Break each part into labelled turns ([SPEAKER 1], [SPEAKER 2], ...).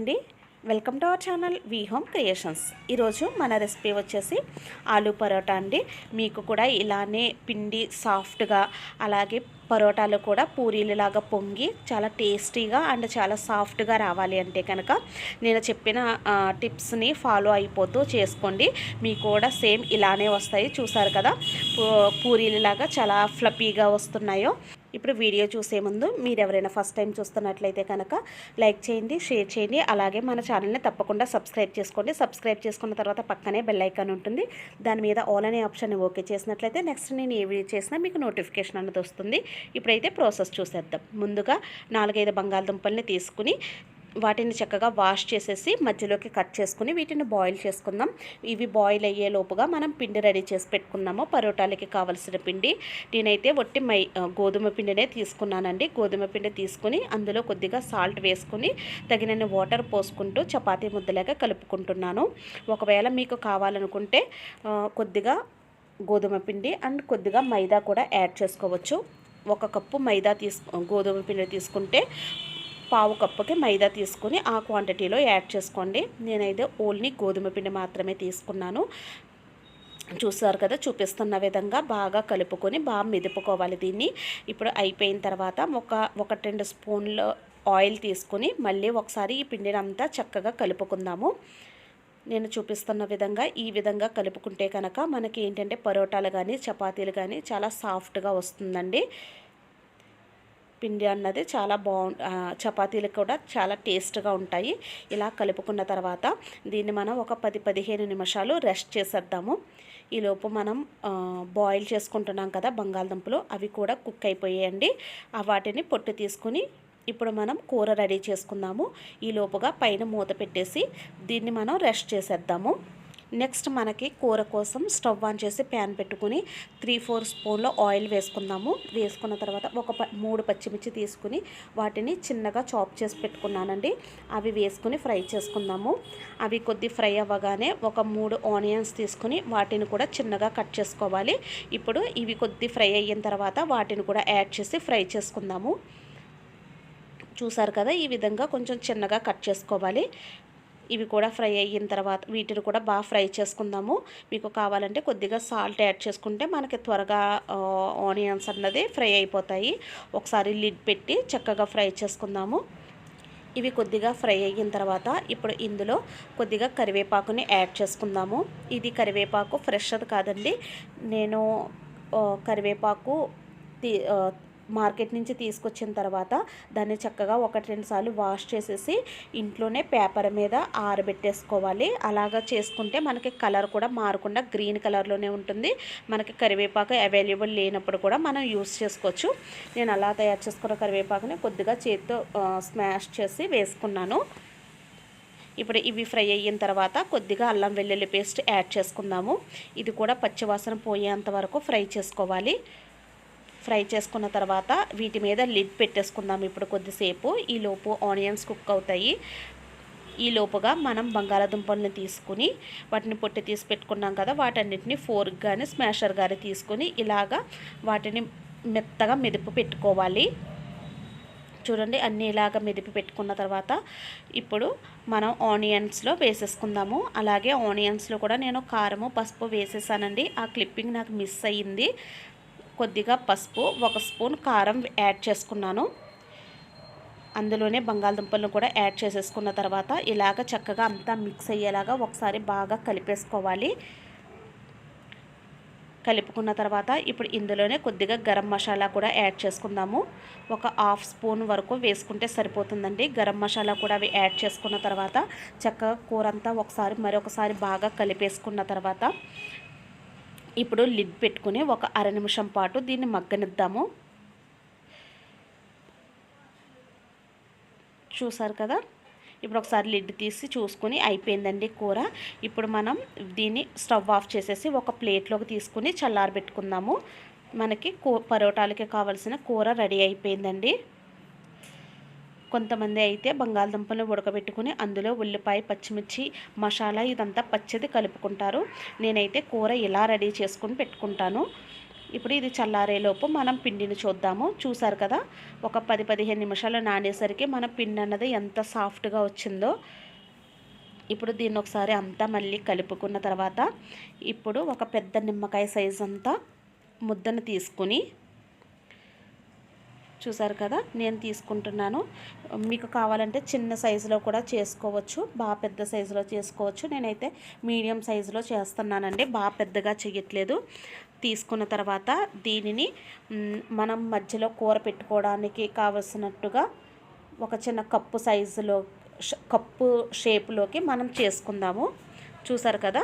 [SPEAKER 1] అండి, welcome to our channel home creations. ఈరోజు మన రెసిపీ వచ్చేసి ఆలూ పరోటా అండి. మీకు కూడా ఇలానే పిండి సాఫ్ట్గా, అలాగే పరోటాలు కూడా పూరీలలాగా పొంగి చాలా టేస్టీగా అండ్ చాలా సాఫ్ట్గా రావాలి అంటే కనుక నేను చెప్పిన టిప్స్ని ఫాలో అయిపోతూ చేసుకోండి. మీకు కూడా సేమ్ ఇలానే వస్తాయి. చూసారు కదా పూరీలలాగా చాలా ఫ్లఫీగా వస్తున్నాయో. ఇప్పుడు వీడియో చూసే ముందు మీరు ఎవరైనా ఫస్ట్ టైం చూస్తున్నట్లయితే కనుక లైక్ చేయండి, షేర్ చేయండి, అలాగే మన ఛానల్ని తప్పకుండా సబ్స్క్రైబ్ చేసుకోండి. సబ్స్క్రైబ్ చేసుకున్న తర్వాత పక్కనే బెల్ ఐకాన్ ఉంటుంది. దాని మీద ఆల్ అనే ఆప్షన్ ఓకే చేసినట్లయితే నెక్స్ట్ నేను ఏ వీడియో చేసినా మీకు నోటిఫికేషన్ అనేది వస్తుంది. ఇప్పుడైతే ప్రాసెస్ చూసేద్దాం. ముందుగా 4-5 బంగాళదుంపల్ని తీసుకుని వాటిని చక్కగా వాష్ చేసేసి మధ్యలోకి కట్ చేసుకుని వీటిని బాయిల్ చేసుకుందాం. ఇవి బాయిల్ అయ్యే లోపుగా మనం పిండి రెడీ చేసి పెట్టుకున్నాము. పరోటాలకి కావలసిన పిండి నేనైతే ఒట్టి గోధుమ పిండినే తీసుకున్నానండి. గోధుమ పిండి తీసుకుని అందులో కొద్దిగా సాల్ట్ వేసుకుని తగినన్ని వాటర్ పోసుకుంటూ చపాతీ ముద్దలాగా కలుపుకుంటున్నాను. ఒకవేళ మీకు కావాలనుకుంటే కొద్దిగా గోధుమ పిండి అండ్ కొద్దిగా మైదా కూడా యాడ్ చేసుకోవచ్చు. 1 కప్పు మైదా గోధుమ పిండి తీసుకుంటే 1/2 కప్పుకి మైదా తీసుకుని ఆ క్వాంటిటీలో యాడ్ చేసుకోండి. నేనైతే ఓన్లీ గోధుమ పిండి మాత్రమే తీసుకున్నాను. చూసారు కదా, చూపిస్తున్న విధంగా బాగా కలుపుకొని బాగా మెదుపుకోవాలి దీన్ని. ఇప్పుడు అయిపోయిన తర్వాత 1-2 స్పూన్ల ఆయిల్ తీసుకుని మళ్ళీ ఒకసారి ఈ పిండిని అంతా చక్కగా కలుపుకుందాము. నేను చూపిస్తున్న విధంగా ఈ విధంగా కలుపుకుంటే కనుక మనకి ఏంటంటే పరోటాలు కానీ చపాతీలు కానీ చాలా సాఫ్ట్గా వస్తుందండి. పిండి అన్నది చాలా చపాతీలు కూడా చాలా టేస్ట్గా ఉంటాయి. ఇలా కలుపుకున్న తర్వాత దీన్ని మనం ఒక 10-15 నిమిషాలు రెస్ట్ చేసేద్దాము. ఈలోపు మనం బాయిల్ చేసుకుంటున్నాం కదా బంగాళదుంపలు, అవి కూడా కుక్ అయిపోయాయండి. వాటిని పొట్టు తీసుకుని ఇప్పుడు మనం కూర రెడీ చేసుకుందాము. ఈలోపుగా పైన మూత పెట్టేసి దీన్ని మనం రెస్ట్ చేసేద్దాము. నెక్స్ట్ మనకి కూర కోసం స్టవ్ ఆన్ చేసి ప్యాన్ పెట్టుకుని 3-4 స్పూన్ల ఆయిల్ వేసుకుందాము. వేసుకున్న తర్వాత 3 పచ్చిమిర్చి తీసుకుని వాటిని చిన్నగా చాప్ చేసి పెట్టుకున్నానండి. అవి వేసుకుని ఫ్రై చేసుకుందాము. అవి కొద్ది ఫ్రై అవ్వగానే 3 ఆనియన్స్ తీసుకుని వాటిని కూడా చిన్నగా కట్ చేసుకోవాలి. ఇప్పుడు ఇవి కొద్ది ఫ్రై అయిన తర్వాత వాటిని కూడా యాడ్ చేసి ఫ్రై చేసుకుందాము. చూసారు కదా, ఈ విధంగా కొంచెం చిన్నగా కట్ చేసుకోవాలి. ఇవి కూడా ఫ్రై అయిన తర్వాత వీటిని కూడా బాగా ఫ్రై చేసుకుందాము. మీకు కావాలంటే కొద్దిగా సాల్ట్ యాడ్ చేసుకుంటే మనకి త్వరగా ఆనియన్స్ అన్నది ఫ్రై అయిపోతాయి. ఒకసారి లిడ్ పెట్టి చక్కగా ఫ్రై చేసుకుందాము. ఇవి కొద్దిగా ఫ్రై అయిన తర్వాత ఇప్పుడు ఇందులో కొద్దిగా కరివేపాకుని యాడ్ చేసుకుందాము. ఇది కరివేపాకు ఫ్రెష్ అది కాదండి. నేను కరివేపాకు మార్కెట్ నుంచి తీసుకొచ్చిన తర్వాత దాన్ని చక్కగా 1-2 సార్లు వాష్ చేసేసి ఇంట్లోనే పేపర్ మీద ఆరబెట్టేసుకోవాలి. అలాగా చేసుకుంటే మనకి కలర్ కూడా మారకుండా గ్రీన్ కలర్లోనే ఉంటుంది. మనకి కరివేపాకు అవైలబుల్ లేనప్పుడు కూడా మనం యూస్ చేసుకోవచ్చు. నేను అలా తయారు చేసుకున్న కరివేపాకుని కొద్దిగా చేతితో స్మాష్ చేసి వేసుకున్నాను. ఇప్పుడు ఇవి ఫ్రై అయిన తర్వాత కొద్దిగా అల్లం వెల్లుల్లి పేస్ట్ యాడ్ చేసుకుందాము. ఇది కూడా పచ్చివాసన పోయేంత వరకు ఫ్రై చేసుకోవాలి. ఫ్రై చేసుకున్న తర్వాత వీటి మీద లిడ్ పెట్టేసుకుందాం ఇప్పుడు కొద్దిసేపు. ఈలోపు ఆనియన్స్ కుక్ అవుతాయి. ఈ లోపుగా మనం బంగాళాదుంపల్ని తీసుకుని వాటిని పొట్టి తీసి పెట్టుకున్నాం కదా, వాటన్నిటిని ఫోర్క్ కానీ స్మాషర్ కానీ తీసుకుని ఇలాగా వాటిని మెత్తగా మెదుపు పెట్టుకోవాలి. చూడండి, అన్నీ ఇలాగ మెదిపి పెట్టుకున్న తర్వాత ఇప్పుడు మనం ఆనియన్స్లో వేసేసుకుందాము. అలాగే ఆనియన్స్లో కూడా నేను కారము పసుపు వేసేసానండి. ఆ క్లిప్పింగ్ నాకు మిస్ అయ్యింది. కొద్దిగా పసుపు, 1 స్పూన్ కారం యాడ్ చేసుకున్నాను. అందులోనే బంగాళదుంపలను కూడా యాడ్ చేసేసుకున్న తర్వాత ఇలాగ చక్కగా అంతా మిక్స్ అయ్యేలాగా ఒకసారి బాగా కలిపేసుకోవాలి. కలుపుకున్న తర్వాత ఇప్పుడు ఇందులోనే కొద్దిగా గరం మసాలా కూడా యాడ్ చేసుకుందాము. 1/2 స్పూన్ వరకు వేసుకుంటే సరిపోతుందండి. గరం మసాలా కూడా అవి యాడ్ చేసుకున్న తర్వాత చక్కగా కూర అంతా మరొకసారి బాగా కలిపేసుకున్న తర్వాత ఇప్పుడు లిడ్ పెట్టుకుని 1 అర నిమిషం పాటు దీన్ని మగ్గనిద్దాము. చూసారు కదా, ఇప్పుడు ఒకసారి లిడ్ తీసి చూసుకుని అయిపోయిందండి కూర. ఇప్పుడు మనం దీన్ని స్టవ్ ఆఫ్ చేసేసి ఒక ప్లేట్లోకి తీసుకుని చల్లారబెట్టుకుందాము. మనకి పరోటాలకి కావాల్సిన కూర రెడీ అయిపోయిందండి. కొంతమంది అయితే బంగాళదుంపలు ఉడకబెట్టుకుని అందులో ఉల్లిపాయ, పచ్చిమిర్చి, మసాలా ఇదంతా పచ్చిది కలుపుకుంటారు. నేనైతే కూర ఇలా రెడీ చేసుకుని పెట్టుకుంటాను. ఇప్పుడు ఇది చల్లారేలోపు మనం పిండిని చూద్దాము. చూసారు కదా, ఒక 10-15 నిమిషాలు నానేసరికి మన పిండి అన్నది ఎంత సాఫ్ట్గా వచ్చిందో. ఇప్పుడు దీన్ని ఒకసారి అంతా మళ్ళీ కలుపుకున్న తర్వాత ఇప్పుడు ఒక పెద్ద నిమ్మకాయ సైజు అంతా ముద్దను తీసుకుని, చూసారు కదా నేను తీసుకుంటున్నాను. మీకు కావాలంటే చిన్న సైజులో కూడా చేసుకోవచ్చు, బాగా పెద్ద సైజులో చేసుకోవచ్చు. నేనైతే మీడియం సైజులో చేస్తున్నానండి, బాగా పెద్దగా చేయట్లేదు. తీసుకున్న తర్వాత దీనిని మనం మధ్యలో కూర పెట్టుకోవడానికి కావలసినట్టుగా ఒక చిన్న కప్పు సైజులో, కప్పు షేప్లోకి మనం చేసుకుందాము. చూసారు కదా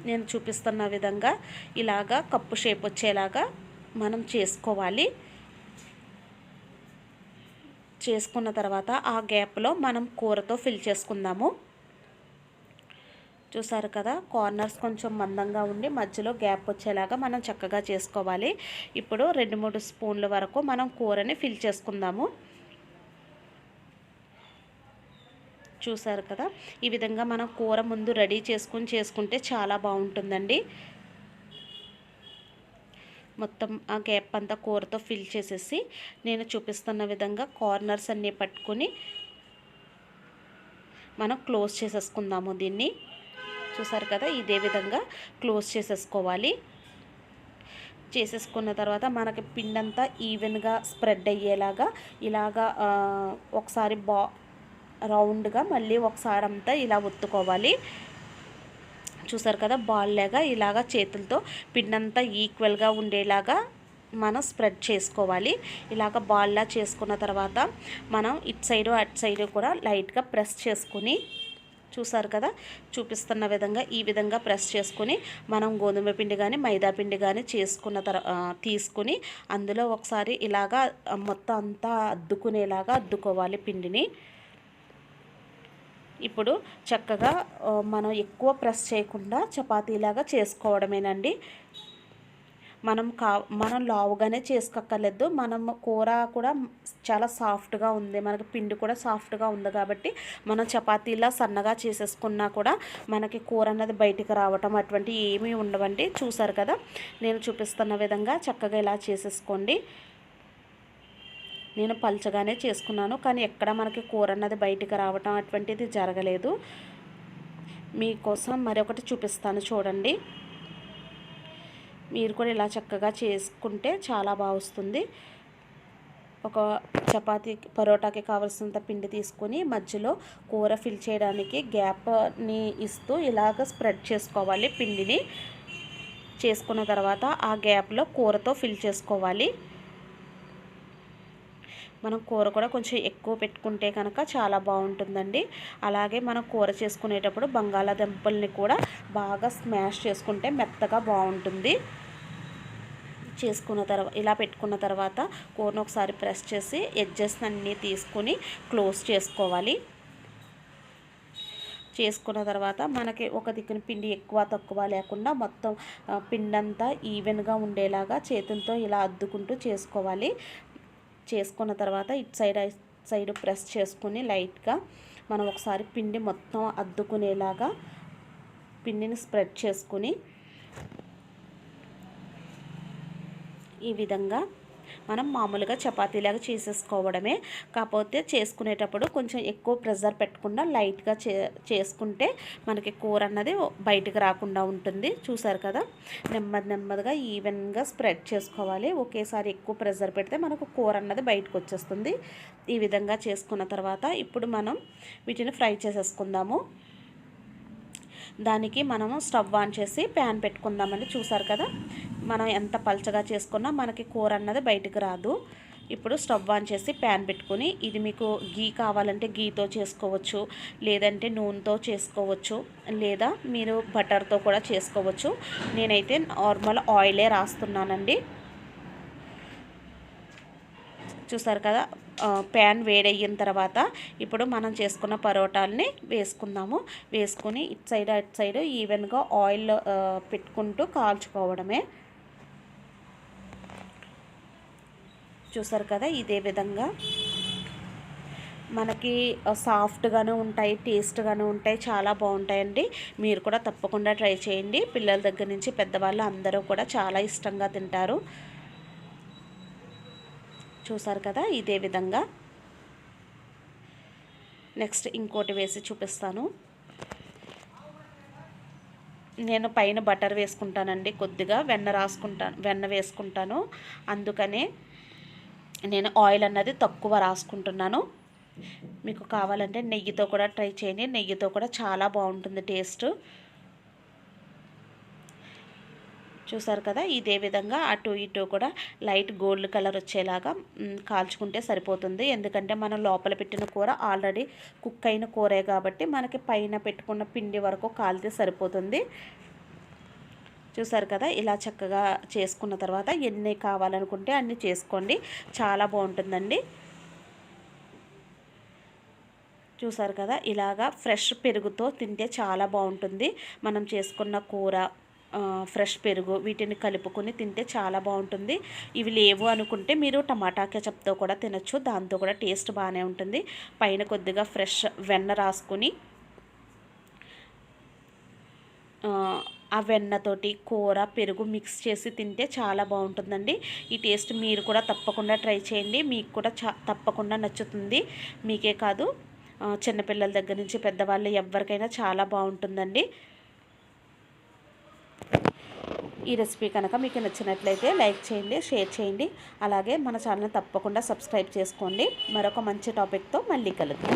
[SPEAKER 1] నేను చూపిస్తున్న విధంగా ఇలాగా కప్పు షేప్ వచ్చేలాగా మనం చేసుకోవాలి. చేసుకున్న తర్వాత ఆ గ్యాప్లో మనం కూరతో ఫిల్ చేసుకుందాము. చూసారు కదా, కార్నర్స్ కొంచెం మందంగా ఉండి మధ్యలో గ్యాప్ వచ్చేలాగా మనం చక్కగా చేసుకోవాలి. ఇప్పుడు 2-3 స్పూన్ల వరకు మనం కూరని ఫిల్ చేసుకుందాము. చూసారు కదా, ఈ విధంగా మనం కూర ముందు రెడీ చేసుకుంటే చాలా బాగుంటుందండి. మొత్తం ఆ గ్యాప్ అంతా కూరతో ఫిల్ చేసేసి నేను చూపిస్తున్న విధంగా కార్నర్స్ అన్నీ పట్టుకొని మనం క్లోజ్ చేసేసుకుందాము దీన్ని. చూసారు కదా, ఇదే విధంగా క్లోజ్ చేసేసుకోవాలి. చేసేసుకున్న తర్వాత మనకి పిండి అంతా ఈవెన్గా స్ప్రెడ్ అయ్యేలాగా ఇలాగా ఒకసారి రౌండ్గా మళ్ళీ ఒకసారి అంతా ఇలా ఒత్తుకోవాలి. చూసారు కదా, బాల్ లాగా ఇలాగా చేతులతో పిండంతా ఈక్వల్గా ఉండేలాగా మనం స్ప్రెడ్ చేసుకోవాలి. ఇలాగ బాల్లా చేసుకున్న తర్వాత మనం ఇటు సైడు అటు సైడు కూడా లైట్గా ప్రెస్ చేసుకుని, చూసారు కదా చూపిస్తున్న విధంగా ఈ విధంగా ప్రెస్ చేసుకుని మనం గోధుమ పిండి కానీ మైదా పిండి కానీ తీసుకుని అందులో ఒకసారి ఇలాగా మొత్తం అంతా అద్దుకోవాలి పిండిని. ఇప్పుడు చక్కగా మనం ఎక్కువ ప్రెస్ చేయకుండా చపాతీలాగా చేసుకోవడమేనండి. మనం లావుగానే చేసుకోక్కర్లేదు. మనం కూర కూడా చాలా సాఫ్ట్గా ఉంది, మనకి పిండి కూడా సాఫ్ట్గా ఉంది కాబట్టి మనం చపాతీలా సన్నగా చేసేసుకున్నా కూడా మనకి కూర అన్నది బయటికి రావటం అటువంటి ఏమీ ఉండవండి. చూసారు కదా, నేను చూపిస్తున్న విధంగా చక్కగా ఇలా చేసేసుకోండి. నేను పల్చగానే చేసుకున్నాను, కానీ ఎక్కడ మనకి కూర అన్నది బయటికి రావటం అటువంటిది జరగలేదు. మీకోసం మరొకటి చూపిస్తాను చూడండి. మీరు కూడా ఇలా చక్కగా చేసుకుంటే చాలా బాగా వస్తుంది. ఒక పరోటాకి కావాల్సినంత పిండి తీసుకొని మధ్యలో కూర ఫిల్ చేయడానికి గ్యాప్ని ఇస్తూ ఇలాగ స్ప్రెడ్ చేసుకోవాలి. పిండిని చేసుకున్న తర్వాత ఆ గ్యాప్లో కూరతో ఫిల్ చేసుకోవాలి. మనం కూర కూడా కొంచెం ఎక్కువ పెట్టుకుంటే కనుక చాలా బాగుంటుందండి. అలాగే మనం కూర చేసుకునేటప్పుడు బంగాళాదుంపల్ని కూడా బాగా స్మాష్ చేసుకుంటే మెత్తగా బాగుంటుంది. ఇలా పెట్టుకున్న తర్వాత కూరను ఒకసారి ప్రెస్ చేసి ఎడ్జెస్ అన్నీ తీసుకుని క్లోజ్ చేసుకోవాలి. చేసుకున్న తర్వాత మనకి ఒక దిక్కున పిండి ఎక్కువ తక్కువ లేకుండా మొత్తం పిండంతా ఈవెన్గా ఉండేలాగా చేతులతో ఇలా అద్దుకుంటూ చేసుకోవాలి. చేసుకున్న తర్వాత ఇటు సైడ్ ప్రెస్ చేసుకుని లైట్గా మనం ఒకసారి పిండి మొత్తం అద్దుకునేలాగా పిండిని స్ప్రెడ్ చేసుకుని ఈ విధంగా మనం మామూలుగా చపాతీలాగా చేసేసుకోవడమే. కాకపోతే చేసుకునేటప్పుడు కొంచెం ఎక్కువ ప్రెషర్ పెట్టకుండా లైట్గా చేసుకుంటే మనకి కూర అన్నది బయటకు రాకుండా ఉంటుంది. చూసారు కదా, నెమ్మదిగా ఈవెన్గా స్ప్రెడ్ చేసుకోవాలి. ఒకేసారి ఎక్కువ ప్రెషర్ పెడితే మనకు కూర అన్నది బయటకు వచ్చేస్తుంది. ఈ విధంగా చేసుకున్న తర్వాత ఇప్పుడు మనం వీటిని ఫ్రై చేసేసుకుందాము. దానికి మనము స్టవ్ ఆన్ చేసి ప్యాన్ పెట్టుకుందామని. చూసారు కదా, మనం ఎంత పల్చగా చేసుకున్నా మనకి కూర అన్నది బయటకు రాదు. ఇప్పుడు స్టవ్ ఆన్ చేసి ప్యాన్ పెట్టుకుని, ఇది మీకు గీ కావాలంటే గీతో చేసుకోవచ్చు, లేదంటే నూనెతో చేసుకోవచ్చు, లేదా మీరు బటర్తో కూడా చేసుకోవచ్చు. నేనైతే నార్మల్ ఆయిలే రాస్తున్నానండి. చూసారు కదా, ప్యాన్ వేడయిన తర్వాత ఇప్పుడు మనం చేసుకున్న పరోటాలని వేసుకుందాము. వేసుకొని ఇటు సైడ్ ఈవెన్గా ఆయిల్ పెట్టుకుంటూ కాల్చుకోవడమే. చూసారు కదా, ఇదే విధంగా మనకి సాఫ్ట్గానే ఉంటాయి, టేస్ట్గానే ఉంటాయి, చాలా బాగుంటాయండి. మీరు కూడా తప్పకుండా ట్రై చేయండి. పిల్లల దగ్గర నుంచి పెద్దవాళ్ళు అందరూ కూడా చాలా ఇష్టంగా తింటారు. చూసారు కదా, ఇదే విధంగా. నెక్స్ట్ ఇంకోటి వేసి చూపిస్తాను. నేను పైన బటర్ వేసుకుంటానండి, కొద్దిగా వెన్న వేసుకుంటాను. అందుకనే నేను ఆయిల్ అన్నది తక్కువ రాసుకుంటున్నాను. మీకు కావాలంటే నెయ్యితో కూడా ట్రై చేయండి. నెయ్యితో కూడా చాలా బాగుంటుంది టేస్ట్. చూసారు కదా, ఇదే విధంగా అటు ఇటు కూడా లైట్ గోల్డ్ కలర్ వచ్చేలాగా కాల్చుకుంటే సరిపోతుంది. ఎందుకంటే మనం లోపల పెట్టిన కూర ఆల్రెడీ కుక్ అయిన కూరే కాబట్టి మనకి పైన పెట్టుకున్న పిండి వరకు కాలితే సరిపోతుంది. చూసారు కదా, ఇలా చక్కగా చేసుకున్న తర్వాత ఎన్ని కావాలనుకుంటే అన్ని చేసుకోండి, చాలా బాగుంటుందండి. చూసారు కదా, ఇలాగా ఫ్రెష్ పెరుగుతో తింటే చాలా బాగుంటుంది. మనం చేసుకున్న కూర, ఫ్రెష్ పెరుగు వీటిని కలుపుకొని తింటే చాలా బాగుంటుంది. ఇవి లేవు అనుకుంటే మీరు టమాటా కెచప్తో కూడా తినచ్చు, దాంతో కూడా టేస్ట్ బాగానే ఉంటుంది. పైన కొద్దిగా ఫ్రెష్ వెన్న రాసుకొని ఆ వెన్నతోటి కూర పెరుగు మిక్స్ చేసి తింటే చాలా బాగుంటుందండి. ఈ టేస్ట్ మీరు కూడా తప్పకుండా ట్రై చేయండి, మీకు కూడా తప్పకుండా నచ్చుతుంది. మీకే కాదు, చిన్నపిల్లల దగ్గర నుంచి పెద్దవాళ్ళు ఎవరికైనా చాలా బాగుంటుందండి. ఈ రెసిపీ కనుక మీకు నచ్చినట్లయితే లైక్ చేయండి, షేర్ చేయండి. అలాగే మన ఛానల్ తప్పకుండా సబ్స్క్రైబ్ చేసుకోండి. మరొక మంచి టాపిక్తో మళ్ళీ కలుద్దాం.